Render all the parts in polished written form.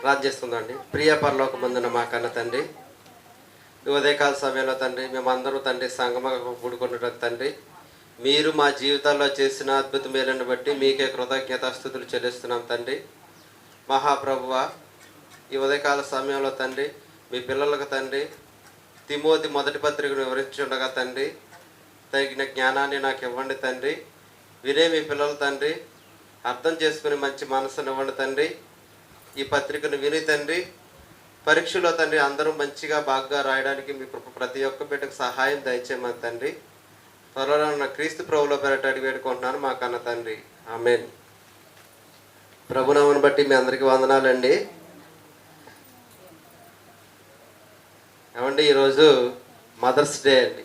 ప్రార్థిస్తుందండి. ప్రియ పరలోకమందున మా కన్న తండ్రి, ఈ ఉదయకాల సమయంలో తండ్రి మేమందరూ తండ్రి సంగమగా కూడుకుంటున్న తండ్రి, మీరు మా జీవితాల్లో చేసిన అద్భుత మేలను బట్టి మీకే కృతజ్ఞతాస్తుతులు చెల్లిస్తున్నాం తండ్రి. మహాప్రభువ, ఈ ఉదయకాల సమయంలో తండ్రి మీ పిల్లలకు తండ్రి తిమోతి మొదటి పత్రికను వివరించుండగా తండ్రి తగిన జ్ఞానాన్ని నాకు ఇవ్వండి తండ్రి. వినే మీ పిల్లలు తండ్రి అర్థం చేసుకుని మంచి మనసును ఇవ్వండి తండ్రి. ఈ పత్రికను విని తండ్రి పరీక్షలో తండ్రి అందరూ మంచిగా బాగా రాయడానికి మీ ప్రతి ఒక్క బిడ్డకు సహాయం దయచేయమని తండ్రి. త్వరలో ఉన్న క్రీస్తు ప్రభువులో పేరట అడిగి వేడుకుంటున్నాను మా కన్న తండ్రి. ఆమేన్. ప్రభునామను బట్టి మీ అందరికీ వందనాలండి. ఏమండి, ఈరోజు మదర్స్ డే అండి.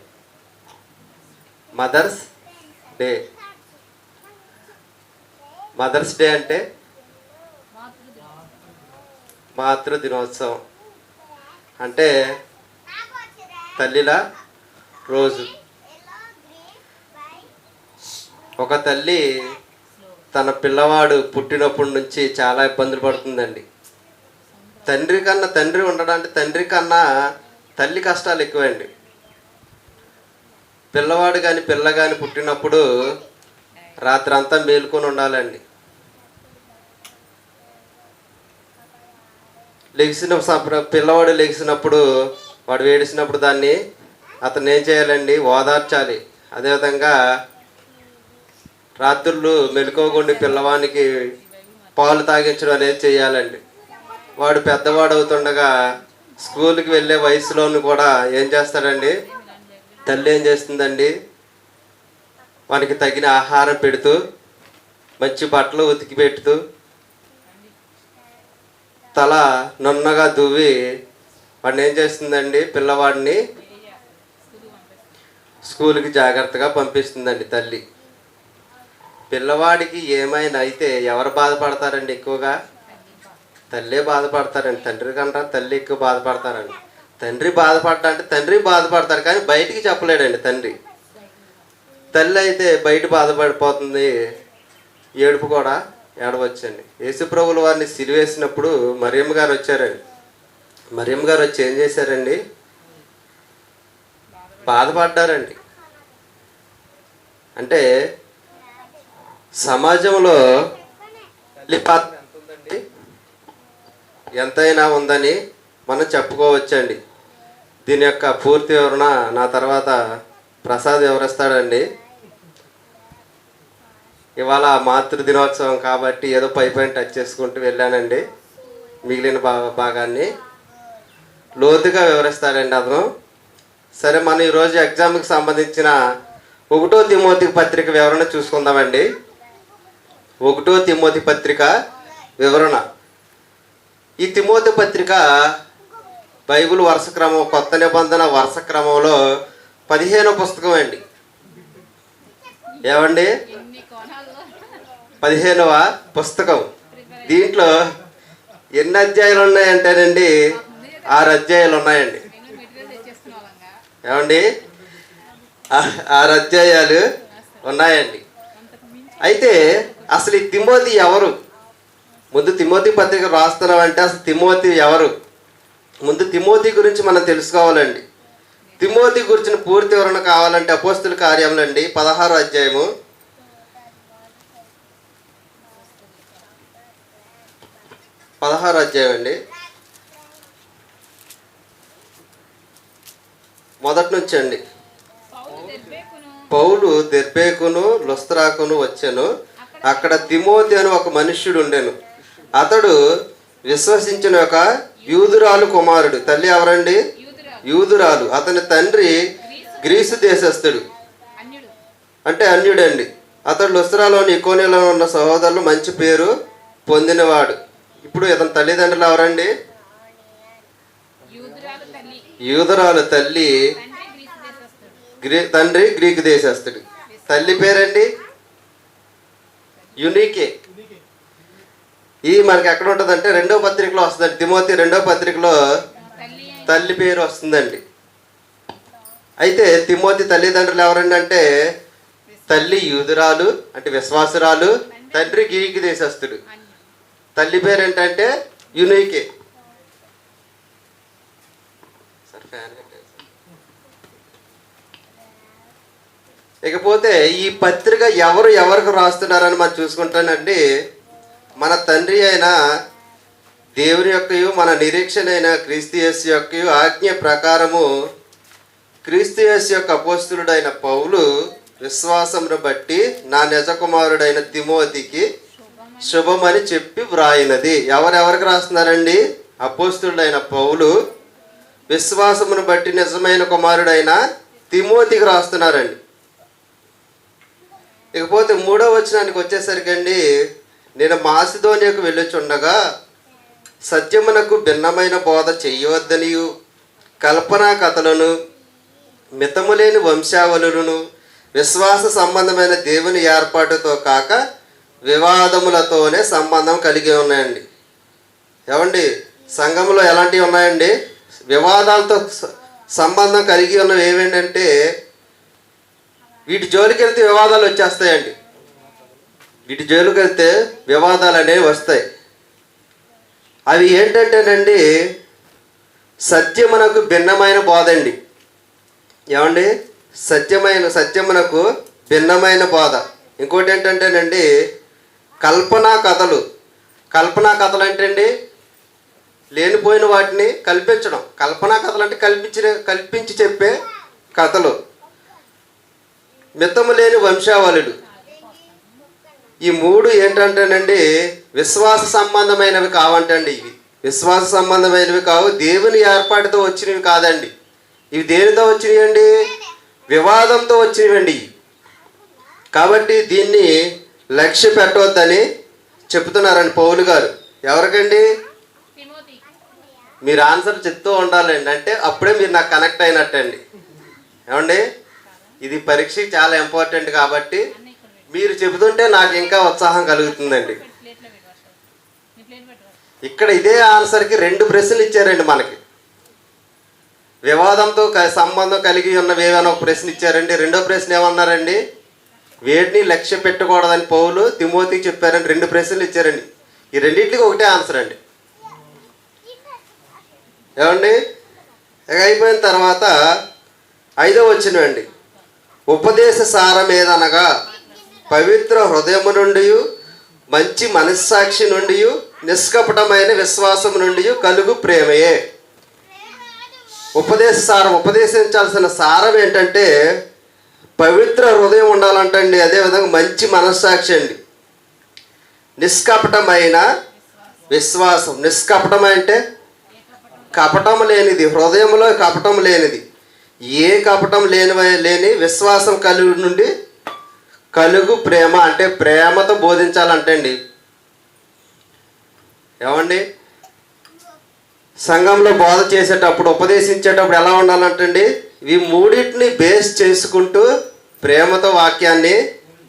Mother's day. మదర్స్ డే అంటే మాతృ దినోత్సవం, అంటే తల్లిల రోజు. ఒక తల్లి తన పిల్లవాడు పుట్టినప్పటి నుంచి చాలా ఇబ్బందులు పడుతుందండి. తండ్రి ఉండడానికి తండ్రి కన్నా తల్లి కష్టాలు ఎక్కువండి. పిల్లవాడు కానీ పిల్ల కానీ పుట్టినప్పుడు రాత్రి అంతా మేలుకొని ఉండాలండి. పిల్లవాడు లెగిసినప్పుడు వాడు ఏడిసినప్పుడు దాన్ని అతను ఏం చేయాలండి? ఓదార్చాలి. అదేవిధంగా రాత్రులు మెలుకోకుండా పిల్లవానికి పాలు తాగించడం అనేది చేయాలండి. వాడు పెద్దవాడు అవుతుండగా స్కూల్కి వెళ్ళే వయసులోను కూడా ఏం చేస్తాడండి? తల్లి ఏం చేస్తుందండి? వానికి తగిన ఆహారం పెడుతూ మంచి బట్టలు ఉతికి పెడుతూ తల నున్నగా దువ్వి వాడిని ఏం చేస్తుందండి? పిల్లవాడిని స్కూల్కి జాగ్రత్తగా పంపిస్తుందండి తల్లి. పిల్లవాడికి ఏమైనా అయితే ఎవరు బాధపడతారండి? ఎక్కువగా తల్లే బాధపడతారండి. తండ్రి కన్నా తల్లి ఎక్కువ బాధపడతారండి. తండ్రి బాధపడతాడు కానీ బయటికి చెప్పలేడండి తండ్రి. తల్లి అయితే బయట బాధపడిపోతుంది, ఏడుపు కూడా ఏడవచ్చండి. యేసుప్రభుల వారిని సిలువేసినప్పుడు మరియమ్మ గారు వచ్చారండి. మరియమ్మ గారు వచ్చి ఏం చేశారండి? బాధపడ్డారండి. అంటే సమాజంలో తల్లి పాత్ర ఎంత ఉందండి? ఎంతైనా ఉందని మనం చెప్పుకోవచ్చండి. దీని యొక్క పూర్తి వివరణ నా తర్వాత ప్రసాద్ వివరిస్తాడండి. ఇవాళ మాతృ దినోత్సవం కాబట్టి ఏదో పైన టచ్ చేసుకుంటూ వెళ్ళానండి. మిగిలిన భాగాన్ని లోతుగా వివరిస్తాడండి అతను. సరే, మనం ఈరోజు ఎగ్జామ్కి సంబంధించిన 1 తిమోతి పత్రిక వివరణ చూసుకుందామండి. 1 తిమోతి పత్రిక వివరణ. ఈ తిమోతి పత్రిక బైబిల్ వరుస క్రమం, కొత్త నిబంధన వరుస క్రమంలో 15వ పుస్తకం అండి. ఏమండి? 15వ పుస్తకం. దీంట్లో ఎన్ని అధ్యాయాలు ఉన్నాయంటేనండి 6 అధ్యాయాలు ఉన్నాయండి. ఏమండి? 6 అధ్యాయాలు ఉన్నాయండి. అయితే అసలు ఈ తిమోతి ఎవరు? ముందు తిమోతి పత్రిక రాస్తున్నామంటే అసలు తిమోతి ఎవరు? ముందు తిమోతి గురించి మనం తెలుసుకోవాలండి. తిమోతి గురించిన పూర్తి వివరణ కావాలంటే అపోస్తుల కార్యములు అండి 16వ అధ్యాయము. 16వ అధ్యాయం అండి. మొదటి నుంచి అండి. పౌలు దెర్బేకును లుస్త్రాకును వచ్చెను. అక్కడ తిమోతి అని ఒక మనుష్యుడు ఉండెను. అతడు విశ్వసించిన ఒక యూదురాలు కుమారుడు. తల్లి ఎవరండి? యూదురాలు. అతని తండ్రి గ్రీసు దేశస్థుడు, అంటే అన్యుడండి. అతడు లుస్త్రాలోని ఇకోనియాలో ఉన్న సహోదరులు మంచి పేరు పొందినవాడు. ఇప్పుడు ఇతని తల్లిదండ్రులు ఎవరండి? యూదురాలు తల్లి, తండ్రి గ్రీకు దేశస్థుడు. తల్లి పేరండి యునీకే. ఇది మనకి ఎక్కడ ఉంటుందంటే 2వ పత్రికలో వస్తుందండి. తిమోతి 2వ పత్రికలో తల్లి పేరు వస్తుందండి. అయితే తిమోతి తల్లిదండ్రులు ఎవరండి అంటే తల్లి యూదురాలు అంటే విశ్వాసురాలు, తండ్రి గ్రీకు దేశస్థుడు. తల్లి పేరు ఏంటంటే యునికే. ఇకపోతే ఈ పత్రిక ఎవరికి రాస్తున్నారని మనం చూసుకుంటానండి, మన తండ్రి అయిన దేవుని యొక్కయు మన నిరీక్షణ అయిన క్రీస్తు యేసు యొక్కయు ఆజ్ఞ ప్రకారము క్రీస్తు యేసు యొక్క అపోస్తులుడైన పౌలు విశ్వాసమును బట్టి నా నిజ కుమారుడైన తిమోతికి శుభమని చెప్పి వ్రాయినది. ఎవరెవరికి రాస్తున్నారండి? అపోస్తులుడైన పౌలు విశ్వాసమును బట్టి నిజమైన కుమారుడైన తిమోతికి రాస్తున్నారండి. ఇకపోతే 3వ వచనానికి వచ్చేసరికి అండి, నేను మాసిదోనియాకు వెళ్ళుచుండగా సత్యమునకు భిన్నమైన బోధ చెయ్యవద్దనియు కల్పనా కథలను మితములేని వంశావళులను విశ్వాస సంబంధమైన దేవుని ఏర్పాటుతో కాక వివాదములతోనే సంబంధం కలిగి ఉన్నాయండి. ఏమండి, సంఘంలో ఎలాంటివి ఉన్నాయండి? వివాదాలతో సంబంధం కలిగి ఉన్నవి ఏమేంటంటే, వీటి జోలికి వెళ్తే వివాదాలు వచ్చేస్తాయండి. వీటి జోలికి వెళ్తే వివాదాలు అనేవి వస్తాయి. అవి ఏంటంటేనండి, సత్యమునకు భిన్నమైన బోధ అండి. ఏమండి, సత్యమునకు భిన్నమైన బోధ. ఇంకోటి ఏంటంటేనండి, కల్పనా కథలు. కల్పనా కథలు అంటే అండి, లేనిపోయిన వాటిని కల్పించడం. కల్పనా కథలు అంటే కల్పించి చెప్పే కథలు. మితము లేని వంశావళులు. ఈ 3 ఏంటంటేనండి, విశ్వాస సంబంధమైనవి కావంటండి. ఇవి విశ్వాస సంబంధమైనవి కావు, దేవుని ఏర్పాటుతో వచ్చినవి కాదండి. ఇవి దేనితో వచ్చినవి అండి? వివాదంతో వచ్చినవండి. కాబట్టి దీన్ని లక్ష్య పెట్టవద్దని చెప్తున్నారండి పౌలు గారు. ఎవరికండి? మీరు ఆన్సర్ చెప్తూ ఉండాలండి, అంటే అప్పుడే మీరు నాకు కనెక్ట్ అయినట్టండి. ఏమండి, ఇది పరీక్షకి చాలా ఇంపార్టెంట్ కాబట్టి మీరు చెబుతుంటే నాకు ఇంకా ఉత్సాహం కలుగుతుందండి. ఇక్కడ ఇదే ఆన్సర్కి 2 ప్రశ్నలు ఇచ్చారండి మనకి. వివాదంతో సంబంధం కలిగి ఉన్నవి ఏమైనా ఒక ప్రశ్న ఇచ్చారండి. 2వ ప్రశ్న ఏమన్నారండి? వేటిని లక్ష్య పెట్టకూడదని పౌలు తిమోతికి చెప్పారండి. 2 ప్రశ్నలు ఇచ్చారండి. ఈ రెండింటికి ఒకటే ఆన్సర్ అండి. ఏమండి, అయిపోయిన తర్వాత 5వ వచనం అండి, ఉపదేశ సారం ఏదనగా పవిత్ర హృదయము నుండి మంచి మనస్సాక్షి నుండి నిష్కపటమైన విశ్వాసం నుండి కలుగు ప్రేమయే. ఉపదేశ సారం, ఉపదేశించాల్సిన సారం ఏంటంటే పవిత్ర హృదయం ఉండాలంటండి. అదేవిధంగా మంచి మనస్సాక్షి అండి. నిష్కపటమైన విశ్వాసం. నిష్కపటం అంటే కపటం లేనిది, హృదయంలో కపటం లేనిది. ఏ కపటం లేని విశ్వాసం నుండి కలుగు ప్రేమ అంటే ప్రేమతో బోధించాలంటండి. ఏమండి, సంఘంలో బోధ చేసేటప్పుడు, ఉపదేశించేటప్పుడు ఎలా ఉండాలంటండి, ఇవి 3 బేస్ చేసుకుంటూ ప్రేమతో వాక్యాన్ని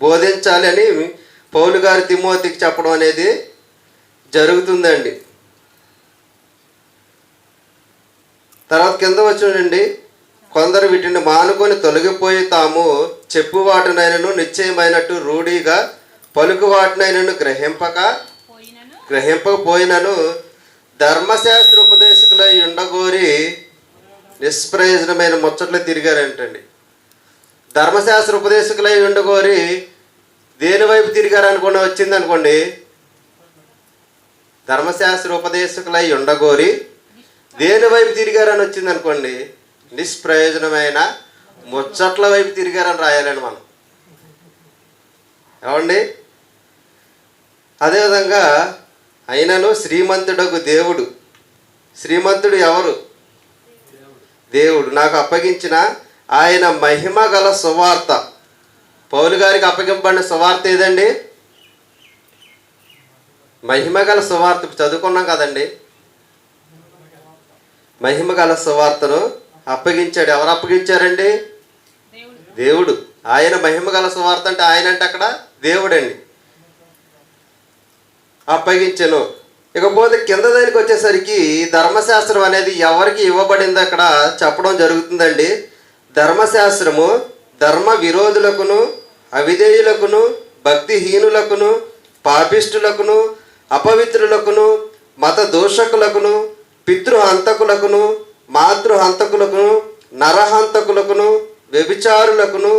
బోధించాలి అని పౌలు గారు తిమోతికి చెప్పడం అనేది జరుగుతుందండి. తర్వాత కింద వచ్చినండి, కొందరు వీటిని మానుకొని తొలగిపోయి తాము చెప్పు వాటినైనను నిశ్చయమైనట్టు రూఢిగా పలుకు వాటినైనను గ్రహింపకపోయినను ధర్మశాస్త్ర ఉపదేశకులై ఉండగోరి నిష్ప్రయోజనమైన ముచ్చట్లు తిరిగారంటండి. ధర్మశాస్త్ర ఉపదేశకులై ఉండగోరి దేని వైపు తిరిగారనుకోండి, వచ్చింది అనుకోండి, ధర్మశాస్త్ర ఉపదేశకులై ఉండగోరి దేని వైపు తిరిగారని వచ్చింది అనుకోండి, నిష్ప్రయోజనమైన ముచ్చట్ల వైపు తిరిగారని రాయాలండి మనం. ఏమండి, అదేవిధంగా అయినను శ్రీమంతుడకు దేవుడు. శ్రీమంతుడు ఎవరు? దేవుడు. నాకు అప్పగించిన ఆయన మహిమ గల సువార్త. పౌలు గారికి అప్పగింపబడిన సువార్త ఏదండి? మహిమ గల సువార్త. చదువుకున్నాం కదండి. మహిమ గల సువార్తను అప్పగించాడు. ఎవరు అప్పగించారండి? దేవుడు. ఆయన మహిమ గల సువార్త అంటే ఆయన అంటే అక్కడ దేవుడండి. అప్పగించెను. ఇకపోతే కింద దానికి వచ్చేసరికి ధర్మశాస్త్రం అనేది ఎవరికి ఇవ్వబడింది అక్కడ చెప్పడం జరుగుతుందండి. ధర్మశాస్త్రము ధర్మ విరోధులకును, అవిధేయులకును, భక్తిహీనులకును, పాపిష్టులకును, అపవిత్రులకును, మత దూషకులకును, పితృహంతకులకును, మాతృహంతకులకును, నరహంతకులకును, వ్యభిచారులకును,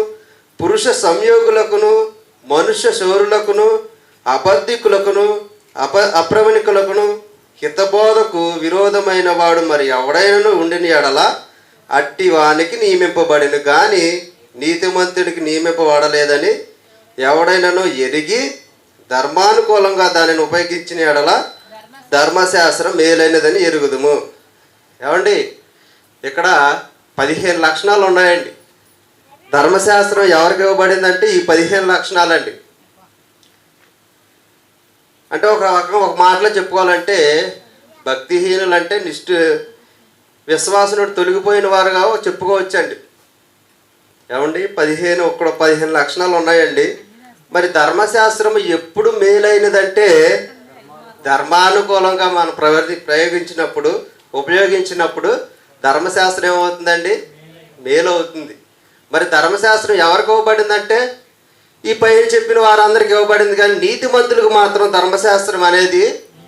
పురుష సంయోగులకును, మనుష్య శౌరులకును, అబద్ధికులకును, అప్రమణికులకును, హితబోధకు విరోధమైన వాడు మరి ఎవడైనను ఉండిన ఎడల అట్టి వానికి నియమింపబడిన కానీ నీతిమంతుడికి నియమింపబడలేదని ఎవడైనను ఎరిగి ధర్మానుకూలంగా దానిని ఉపయోగించిన ఎడల ధర్మశాస్త్రం మేలైనదని ఎరుగుదుము. ఏమండి, ఇక్కడ 15 లక్షణాలు ఉన్నాయండి. ధర్మశాస్త్రం ఎవరికి ఇవ్వబడిందంటే ఈ 15 లక్షణాలండి. అంటే ఒక మాటలో చెప్పుకోవాలంటే భక్తిహీనులు అంటే విశ్వాసం నుండి తొలగిపోయిన వారుగా చెప్పుకోవచ్చండి. ఏమండి, 15 లక్షణాలు ఉన్నాయండి. మరి ధర్మశాస్త్రం ఎప్పుడు మేలైనదంటే ధర్మానుకూలంగా మనం ఉపయోగించినప్పుడు ధర్మశాస్త్రం ఏమవుతుందండి? మేలు అవుతుంది. మరి ధర్మశాస్త్రం ఎవరికి ఇవ్వబడిందంటే ఈ పైన చెప్పిన వారందరికి ఇవ్వబడింది, కానీ నీతిమంతులకు మాత్రం ధర్మశాస్త్రం అనేది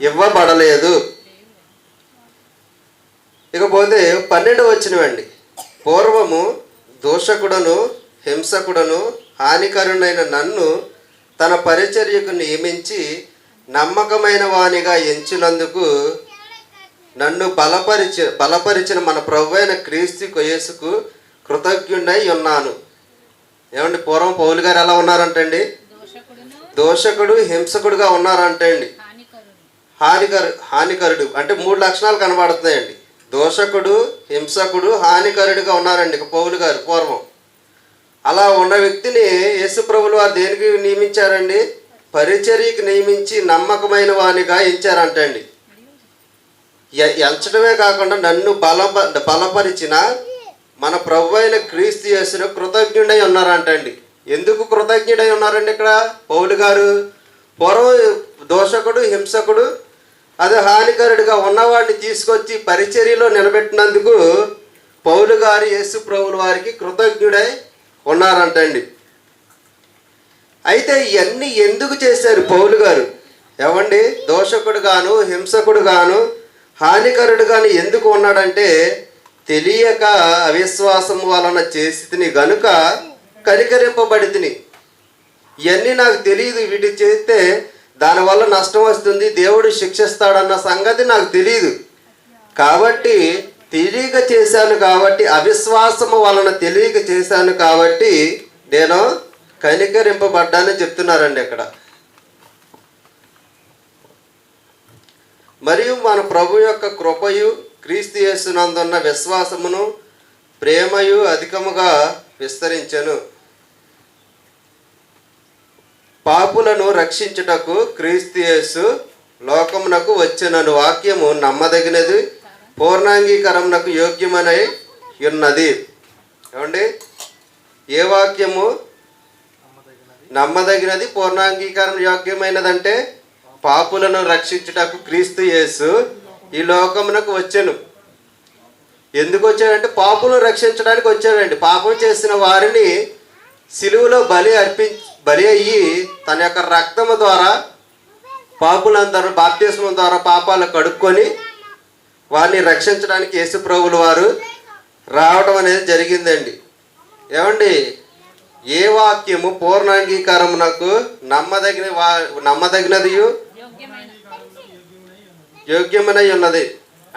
ఇవ్వబడలేదు. ఇకపోతే 12వ వచనమండి. పూర్వము దూషకుడను, హింసకుడను, హానికరుడైన నన్ను తన పరిచర్యకు నియమించి నమ్మకమైన వానిగా ఎంచినందుకు నన్ను బలపరిచిన మన ప్రభువైన క్రీస్తు యేసుకు కృతజ్ఞుడై ఉన్నాను. ఏమండి, పూర్వం పౌలు గారు ఎలా ఉన్నారంటండి? దోషకుడు, హింసకుడుగా ఉన్నారంటండి. హానికరుడు అంటే 3 లక్షణాలు కనబడుతున్నాయండి. దోషకుడు, హింసకుడు, హానికరుడుగా ఉన్నారండి పౌలు గారు పూర్వం. అలా ఉన్న వ్యక్తిని యేసు ప్రభులు వారు దేనికి నియమించారండి? పరిచర్యకి నియమించి నమ్మకమైన వానిగా ఎంచారంటండి. ఎంచడమే కాకుండా నన్ను బలపరిచిన మన ప్రభు అయిన క్రీస్తు యేసును కృతజ్ఞుడై ఉన్నారంటండి. ఎందుకు కృతజ్ఞుడై ఉన్నారండి ఇక్కడ పౌలు గారు? పూర్వం దోషకుడు, హింసకుడు, అదే హానికరుడిగా ఉన్నవాడిని తీసుకొచ్చి పరిచర్యలో నిలబెట్టినందుకు పౌలు గారు యేసు ప్రభుల వారికి కృతజ్ఞుడై ఉన్నారంటండి. అయితే ఇవన్నీ ఎందుకు చేశారు పౌలు గారు? ఏమండి, దోషకుడు గాను, హింసకుడు గాను, హానికరుడు గాను ఎందుకు ఉన్నాడంటే తెలియక అవిశ్వాసం వలన చేసి తిని గనుక కనికరింపబడి తిని. ఇవన్నీ నాకు తెలియదు, వీటి చేస్తే దానివల్ల నష్టం వస్తుంది, దేవుడు శిక్షిస్తాడన్న సంగతి నాకు తెలియదు. కాబట్టి తెలియక చేశాను, కాబట్టి అవిశ్వాసము వలన తెలియక చేశాను, కాబట్టి నేను కనికరింపబడ్డానని చెప్తున్నారండి అక్కడ. మరియు మన ప్రభు యొక్క కృపయు క్రీస్తు యేసునందున్న విశ్వాసమును ప్రేమయు అధికముగా విస్తరించెను. పాపులను రక్షించుటకు క్రీస్తు యేసు లోకమునకు వచ్చెనను వాక్యము నమ్మదగినది, పూర్ణాంగీకరమునకు యోగ్యమనై ఉన్నది. ఏమండి, ఏ వాక్యము నమ్మదగినది, పూర్ణాంగీకరణ యోగ్యమైనదంటే పాపులను రక్షించుటకు క్రీస్తు యేసు ఈ లోకమునకు వచ్చాను. ఎందుకు వచ్చాడంటే పాపులను రక్షించడానికి వచ్చాడండి. పాపం చేసిన వారిని సిలువలో బలి అయ్యి తన యొక్క రక్తము ద్వారా పాపులందరూ బాప్తిస్మం ద్వారా పాపాలు కడుక్కొని వారిని రక్షించడానికి యేసు ప్రభువుల వారు రావడం అనేది జరిగిందండి. ఏమండి, ఏ వాక్యము పూర్ణాంగీకారమునకు నమ్మదగినది యోగ్యమైన ఉన్నది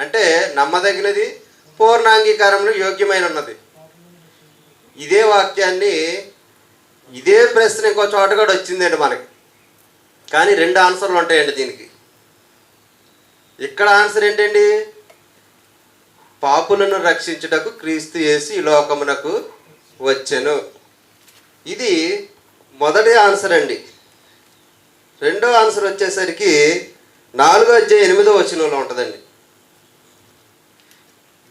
అంటే నమ్మదగినది, పూర్ణాంగీకారమునకు యోగ్యమైన ఉన్నది. ఇదే వాక్యాన్ని ఇదే ప్రశ్న ఇంకో చోట కూడా వచ్చిందండి మనకి, కానీ 2 ఆన్సర్లు ఉంటాయండి దీనికి. ఇక్కడ ఆన్సర్ ఏంటండి? పాపులను రక్షించుటకు క్రీస్తు యేసు ఈ లోకమునకు వచ్చెను. ఇది మొదటి ఆన్సర్ అండి. రెండో ఆన్సర్ వచ్చేసరికి 4వ అధ్యాయం 8వ వచనంలో ఉంటుందండి.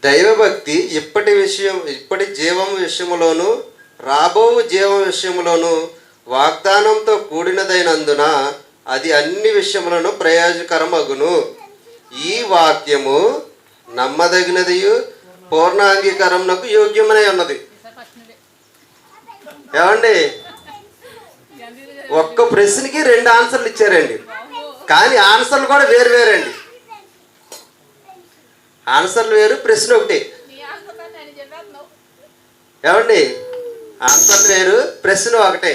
దైవభక్తి ఇప్పటి జీవం విషయములోను రాబో జీవం విషయములోను వాగ్దానంతో కూడినదైనందున అది అన్ని విషయములను ప్రయోజకరమగును. ఈ వాక్యము నమ్మదగినది, పూర్ణాంగీకరమునకు యోగ్యమనే ఉన్నది. ఏమండి, ఒక్క ప్రశ్నకి 2 ఆన్సర్లు ఇచ్చారండి, కానీ ఆన్సర్లు కూడా వేరువేరండి. ఆన్సర్లు వేరు, ప్రశ్న ఒకటి. ఏమండి, ఆన్సర్లు వేరు, ప్రశ్న ఒకటే.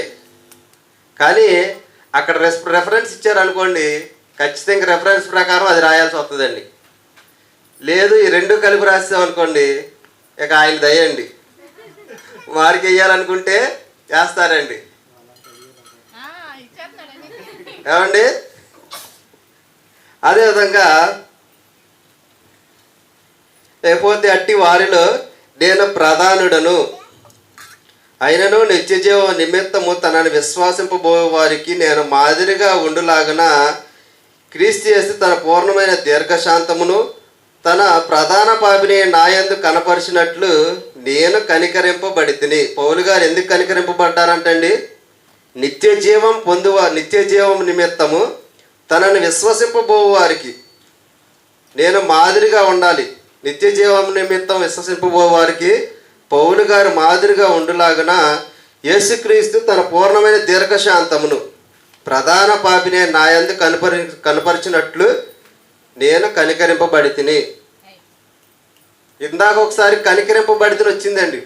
కానీ అక్కడ రెఫరెన్స్ ఇచ్చారనుకోండి, ఖచ్చితంగా రెఫరెన్స్ ప్రకారం అది రాయాల్సి వస్తుందండి. లేదు ఈ రెండు కలిపి రాసామనుకోండి, ఇక ఆయన దయండి, వారికి వేయాలనుకుంటే చేస్తారండి. ఏమండి, అదేవిధంగా లేకపోతే అట్టి వారిలో నేను ప్రధానుడను అయినను నిత్యజీవ నిమిత్తము తనని విశ్వాసింపబో వారికి నేను మాదిరిగా ఉండులాగన క్రీస్తు యేసు తన పూర్ణమైన దీర్ఘశాంతమును తన ప్రధాన పాపిని నాయందు కనపరిచినట్లు నేను కనికరింపబడితిని. పౌలు గారు ఎందుకు కనికరింపబడ్డారంటండి? నిత్య జీవం నిమిత్తము తనని విశ్వసింపబో వారికి నేను మాదిరిగా ఉండాలి. నిత్య జీవం నిమిత్తం విశ్వసింపబో వారికి పౌలు గారు మాదిరిగా ఉండులాగున యేసుక్రీస్తు తన పూర్ణమైన దీర్ఘశాంతమును ప్రధాన పాపినే నాయందు కనపరిచినట్లు నేను కనికరింపబడితిని. ఇందాక ఒకసారి కనికరింపబడితిని వచ్చిందండి,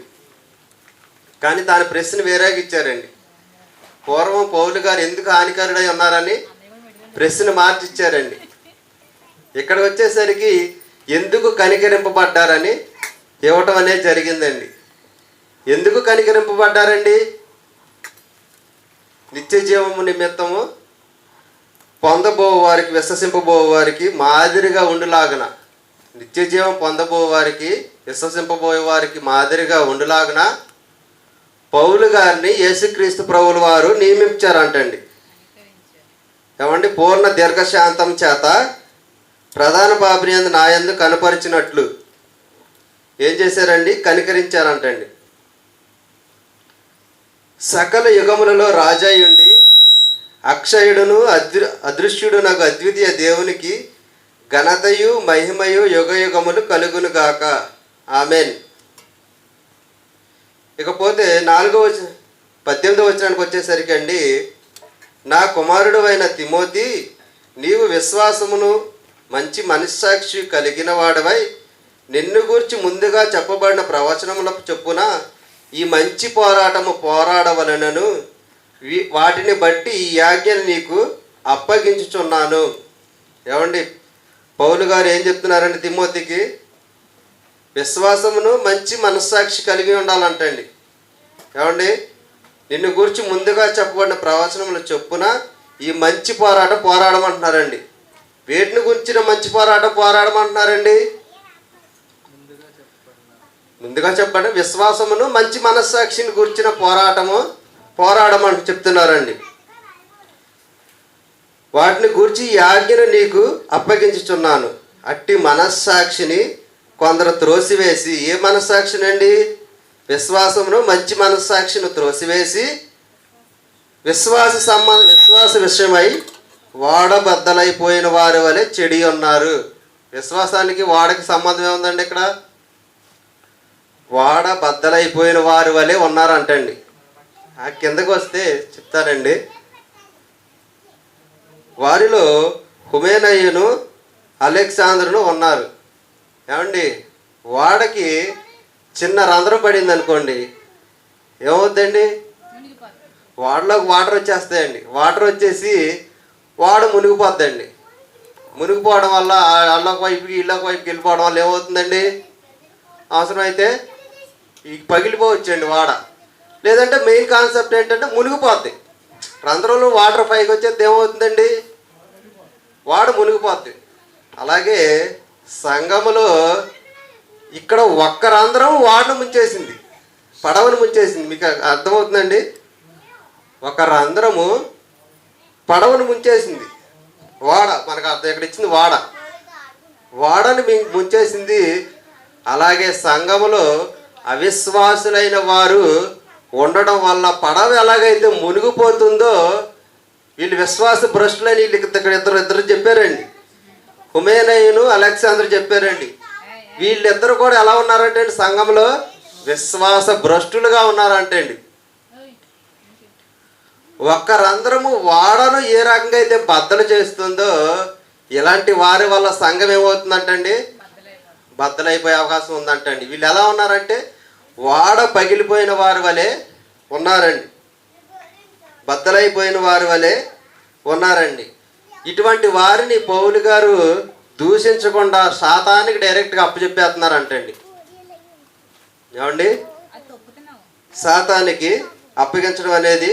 కానీ దాని ప్రశ్న వేరేగా ఇచ్చారండి. పూర్వం పౌలు గారు ఎందుకు హానికరుడై ఉన్నారని ప్రశ్న మార్చిచ్చారండి. ఇక్కడికి వచ్చేసరికి ఎందుకు కనికరింపబడ్డారని ఇవ్వటం అనేది జరిగిందండి. ఎందుకు కనికరింపబడ్డారండి? నిత్య జీవము నిమిత్తము పొందబో వారికి విశ్వసింపబో వారికి మాదిరిగా ఉండులాగన, నిత్య జీవం పొందబో వారికి విశ్వసింపబోయే వారికి మాదిరిగా ఉండులాగన పౌలు గారిని యేసుక్రీస్తు ప్రభువుల వారు నియమించారంటండి. ఏమండి, పూర్ణ దీర్ఘశాంతం చేత ప్రధాన పాపిని యందు నాయందు కనపరిచినట్లు ఏం చేశారండి? కనికరించారంటండి. సకల యుగములలో రాజాయుండి అక్షయుడును అదృశ్యుడు నాకు అద్వితీయ దేవునికి ఘనతయు మహిమయు యుగ యుగములు కలుగును గాక. ఆమెన్. ఇకపోతే 18వ వచనానికి వచ్చేసరికి అండి, నా కుమారుడు అయిన తిమోతి, నీవు విశ్వాసమును మంచి మనస్సాక్షి కలిగిన వాడవై నిన్ను గూర్చి ముందుగా చెప్పబడిన ప్రవచనములకు చొప్పున ఈ మంచి పోరాటము పోరాడవలనను వాటిని బట్టి ఈ ఆజ్ఞను నీకు అప్పగించుచున్నాను. ఏమండి, పౌలు గారు ఏం చెప్తున్నారండి తిమోతికి? విశ్వాసమును మంచి మనస్సాక్షి కలిగి ఉండాలంటండి. ఏమండి, నిన్ను గురించి ముందుగా చెప్పబడిన ప్రవచనముల చొప్పున ఈ మంచి పోరాటం పోరాడమంటున్నారండి. వేటిని గురించిన మంచి పోరాటం పోరాడమంటున్నారండి? ముందుగా చెప్పండి, విశ్వాసమును మంచి మనస్సాక్షిని గురించిన పోరాడమని చెప్తున్నారండి. వాటిని గురించి ఈ ఆజ్ఞను నీకు అప్పగించుచున్నాను. అట్టి మనస్సాక్షిని కొందరు త్రోసివేసి, ఏ మనస్సాక్షినండి? విశ్వాసమును మంచి మనస్సాక్షిని త్రోసివేసి విశ్వాస విషయమై వాడబద్దలైపోయిన వారి వలె చెడి ఉన్నారు. విశ్వాసానికి వాడకి సంబంధం ఏముందండి? ఇక్కడ వాడబద్దలైపోయిన వారి వలె ఉన్నారంటండి. ఆ కిందకు వస్తే చెప్తారండి, వారిలో హుమేనయ్యను అలెగ్జాండరును ఉన్నారు. ఏమండి, వాడకి చిన్న రంధ్రం పడింది అనుకోండి, ఏమవుద్దండి? వాడలోకి వాటర్ వచ్చేస్తాయండి. వాటర్ వచ్చేసి వాడు మునిగిపోద్దండి. మునిగిపోవడం వల్ల అల్లొక వైపుకి ఇళ్ళొక వైపుకి వెళ్ళిపోవడం వల్ల ఏమవుతుందండి? అవసరమైతే పగిలిపోవచ్చండి వాడ. లేదంటే మెయిన్ కాన్సెప్ట్ ఏంటంటే మునిగిపోద్ది. రంధ్రంలో వాటర్ పైకి వచ్చేది ఏమవుతుందండి? వాడు మునిగిపోద్ది. అలాగే సంఘములో ఇక్కడ ఒక్క రంధ్రం వాడను ముంచేసింది, పడవను ముంచేసింది. మీకు అర్థమవుతుందండి? ఒక రంధ్రము పడవను ముంచేసింది. వాడ మనకు అర్థం ఇక్కడ ఇచ్చింది, వాడని ముంచేసింది. అలాగే సంఘములో అవిశ్వాసులైన వారు ఉండడం వల్ల పడవ ఎలాగైతే మునిగిపోతుందో, వీళ్ళు విశ్వాస భ్రష్టులని వీళ్ళకి ఇక్కడ ఇద్దరు చెప్పారండి. హుమేనయ్యను అలెగ్జాండర్ చెప్పారండి. వీళ్ళిద్దరు కూడా ఎలా ఉన్నారంటే అండి, సంఘంలో విశ్వాస భ్రష్టులుగా ఉన్నారంటే అండి. ఒక్క రంధ్రము వాడను ఏ రకంగా అయితే బద్దలు చేస్తుందో, ఇలాంటి వారి వల్ల సంఘం ఏమవుతుందంటండి? బద్దలైపోయే అవకాశం ఉందంటండి. వీళ్ళు ఎలా ఉన్నారంటే వాడ పగిలిపోయిన వారి వలె ఉన్నారండి, బద్దలైపోయిన వారి వలె ఉన్నారండి. ఇటువంటి వారిని పౌలు గారు దూషించకుండా సాతానికి డైరెక్ట్గా అప్పచెప్పేస్తున్నారంటండి. ఏమండి, సాతానికి అప్పగించడం అనేది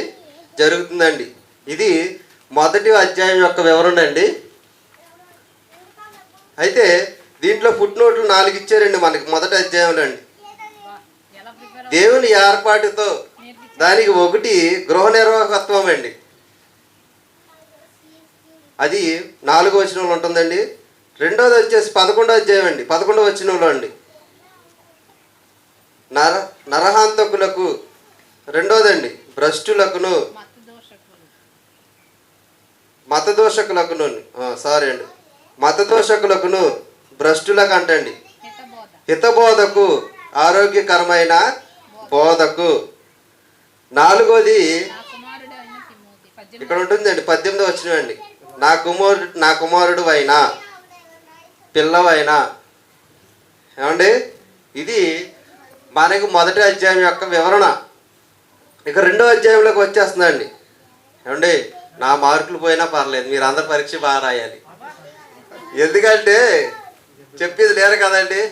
జరుగుతుందండి. ఇది మొదటి అధ్యాయం యొక్క వివరణ అండి. అయితే దీంట్లో ఫుట్ నోట్లు 4 ఇచ్చారండి మనకి మొదటి అధ్యాయంలో అండి. దేవుని ఏర్పాటుతో దానికి 1 గృహ నిర్వాహకత్వం అండి, అది 4వ వచనంలో ఉంటుందండి. రెండోది వచ్చేసి 11వ అధ్యాయం అండి, 11వ వచనంలో అండి నరహాంతకులకు, రెండోదండి భ్రష్టులకును మతదోషకులకును సారీ అండి మతదోషకులకును భ్రష్టులకు అంటండి హితబోధకు ఆరోగ్యకరమైన బోధకు. 4వది ఇక్కడ ఉంటుందండి 18వ వచనం అండి, నా కుమారుడు అయినా పిల్లవైనా. ఏమండి, ఇది మనకు మొదటి అధ్యాయం యొక్క వివరణ. ఇక 2వ అధ్యాయంలోకి వచ్చేస్తుందండి. ఏమండి, నా మార్కులు పోయినా పర్లేదు, మీరు అందరు పరీక్ష బాగా రాయాలి, ఎందుకంటే చెప్పేది లేరు కదండి.